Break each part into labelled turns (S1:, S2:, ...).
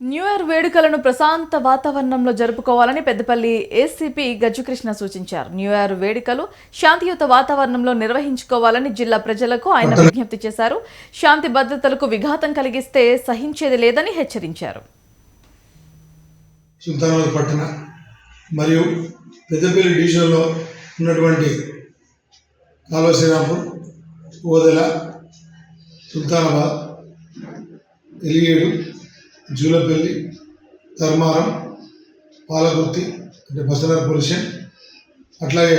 S1: New year వేడుకలను ప్రశాంత వాతావరణంలో జరుపుకోవాలని పెద్దపల్లి ఏసీపీ గజ్జుకృష్ణ సూచించారు. న్యూ ఇయర్ వేడుకలు శాంతియుత వాతావరణంలో నిర్వహించుకోవాలని జిల్లా ప్రజలకు ఆయన విజ్ఞప్తి చేశారు. శాంతి భద్రతలకు విఘాతం కలిగిస్తే సహించేది లేదని హెచ్చరించారు.
S2: సుల్తానాబాద్ పట్టణ మరియు పెద్దపల్లి డివిజన్లో ఉన్నటువంటి కాలువ శ్రీరాంపూర్, ఓదెల, సుల్తానాబాద్, ఎలియేడు, జూలపల్లి, ధర్మారం, పాలకుర్తి అంటే బసనర్ పొల్యూషన్, అట్లాగే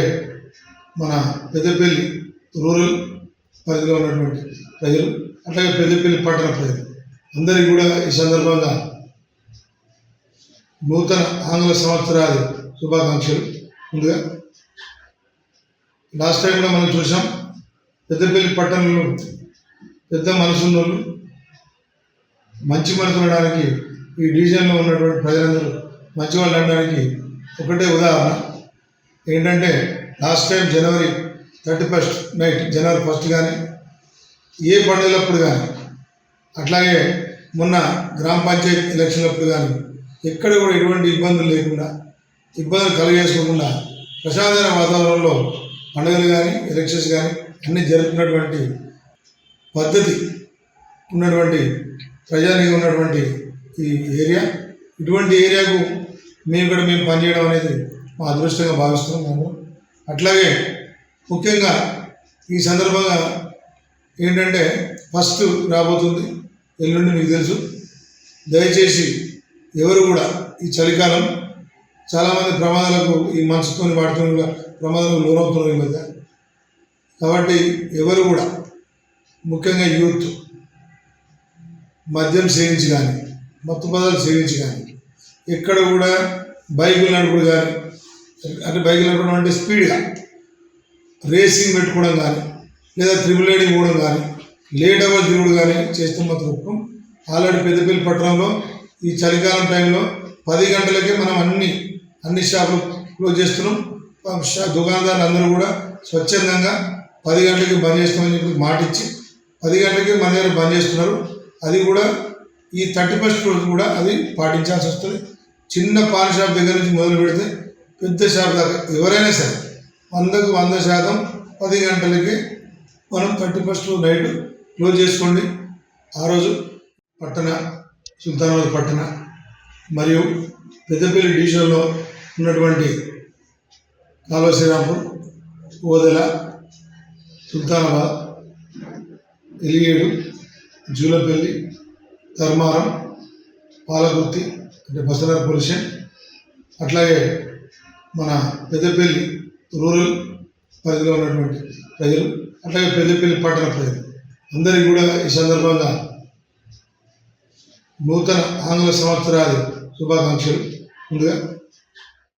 S2: మన పెద్దపల్లి రూరల్ పరిధిలో ఉన్నటువంటి ప్రజలు, అట్లాగే పెద్దపల్లి పట్టణ ప్రజలు అందరికీ కూడా ఈ సందర్భంగా నూతన ఆంగ్ల సంవత్సరాది శుభాకాంక్షలు. ముందుగా లాస్ట్ టైం కూడా మనం చూసాం, పెద్దపల్లి పట్టణంలో పెద్ద మనసున్న వాళ్ళు, మంచి మనసు అనడానికి ఈ డివిజన్లో ఉన్నటువంటి ప్రజలందరూ మంచి వాళ్ళు అనడానికి ఒకటే ఉదాహరణ ఏంటంటే, లాస్ట్ టైం జనవరి 31 నైట్, జనవరి 1 కానీ ఏ పండుగలప్పుడు కానీ, అట్లాగే మొన్న గ్రామ పంచాయతీ ఎలక్షన్లప్పుడు కానీ ఎక్కడ కూడా ఎటువంటి ఇబ్బందులు లేకుండా, ఇబ్బందులు కలుగజేసుకోకుండా ప్రశాంతమైన వాతావరణంలో పండుగలు కానీ ఎలక్షన్స్ కానీ అన్నీ జరుపుకున్నటువంటి పద్ధతి ఉన్నటువంటి ప్రజానికి ఉన్నటువంటి ఈ ఏరియా. ఇటువంటి ఏరియాకు మేము పనిచేయడం అనేది మా అదృష్టంగా భావిస్తున్నాము. అట్లాగే ముఖ్యంగా ఈ సందర్భంగా ఏంటంటే, ఫస్ట్ రాబోతుంది ఎల్లుండి, మీకు తెలుసు. దయచేసి ఎవరు కూడా ఈ చలికాలం చాలామంది ప్రమాదాలకు ఈ మనసుతోని వాడుతూ ప్రమాదాలకు లోనవుతున్నారు ఈ మధ్య. కాబట్టి ఎవరు కూడా ముఖ్యంగా యూత్ మద్యం సేవించి కానీ, మత్తు పదార్థాలు సేవించి కానీ, ఎక్కడ కూడా బైకులు నడుపుడు కానీ, అంటే బైకులు నడపడం అంటే స్పీడ్గా రేసింగ్ పెట్టుకోవడం కానీ, లేదా త్రిబుల్ రైడింగ్ పోవడం కానీ, లేట్ అవర్ తిరుగుడు కానీ చేస్తే మాత్రం ఆల్రెడీ పెద్దపల్లి పట్టణంలో ఈ చలికాలం టైంలో 10 గంటలకే మనం అన్ని షాపులు క్లోజ్ చేస్తున్నాం. దుకాణదారులు అందరూ కూడా స్వచ్ఛందంగా 10 గంటలకి బంద్ చేస్తామని చెప్పి మాటిచ్చి 10 గంటలకి మన దగ్గర బంద్ చేస్తున్నారు. అది కూడా ఈ 31 రోజు కూడా అది పాటించాల్సి వస్తుంది. చిన్న పాన్ షాప్ దగ్గర నుంచి మొదలు పెడితే పెద్ద షాప్ దాకా ఎవరైనా సరే 100కు 100% 10 గంటలకి మనం 31 నైట్ క్లోజ్ చేసుకోండి. ఆ రోజు సుల్తానాబాద్ పట్టణ మరియు పెద్దపల్లి డివిజన్లో ఉన్నటువంటి కాలువ శ్రీరాంపూర్, ఓదెల, సుల్తానాబాద్, ఎలియేడు, జూలపల్లి, ధర్మారం, పాలకుర్తి అంటే బసనర్ పొల్యూషన్, అట్లాగే మన పెద్దపల్లి రూరల్ పరిధిలో ఉన్నటువంటి ప్రజలు, అట్లాగే పెద్దపల్లి పట్టణ ప్రజలు అందరికీ కూడా ఈ సందర్భంగా నూతన ఆంగ్ల సంవత్సరాది శుభాకాంక్షలు. ముందుగా